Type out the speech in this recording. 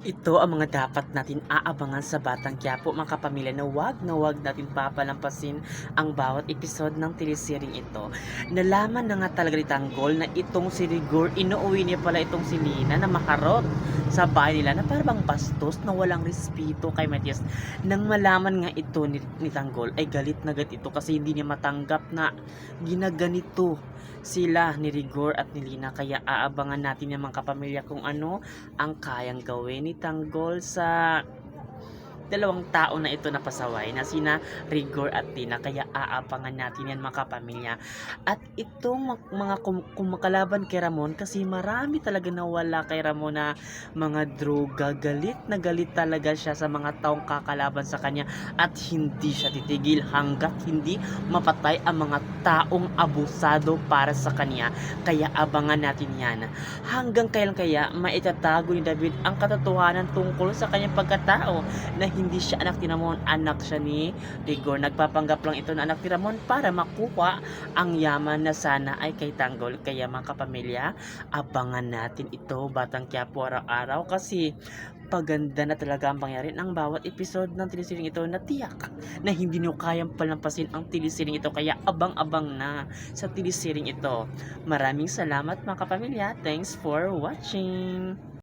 Ito ang mga dapat natin aabangan sa Batang Quiapo mga kapamilya na wag natin papalampasin ang bawat episode ng teleseryeng ito. Nalaman na nga talaga ni Tanggol na itong si Rigor, inuuwi niya pala itong si Lina na makarot sa bahay nila na parang bastos na walang respeto kay Matias. Nang malaman nga ito ni Tanggol ay galit na galit ito kasi hindi niya matanggap na ginaganito sila ni Rigor at ni Lina, kaya aabangan natin yung mga kapamilya kung ano ang kayang gawin ni Tanggol sa dalawang tao na ito na pasaway na sina Rigor at Tina, kaya aabangan natin yan mga kapamilya. At itong mga kumakalaban kay Ramon, kasi marami talaga nawala kay Ramon na mga droga, galit na galit talaga siya sa mga taong kakalaban sa kanya at hindi siya titigil hanggat hindi mapatay ang mga taong abusado para sa kanya. Kaya abangan natin yan. Hanggang kailan kaya maitatago ni David ang katotohanan tungkol sa kanyang pagkatao na hindi siya anak ni Ramon, anak siya ni Rigor. Nagpapanggap lang ito na anak ni Ramon para makuha ang yaman na sana ay kay Tanggol. Kaya mga kapamilya, abangan natin ito Batang Quiapo araw-araw kasi paganda na talaga ang pangyari ng bawat episode ng teleseryeng ito na tiyak na hindi nyo kayang palampasin ang teleseryeng ito, kaya abang-abang na sa teleseryeng ito. Maraming salamat mga kapamilya. Thanks for watching.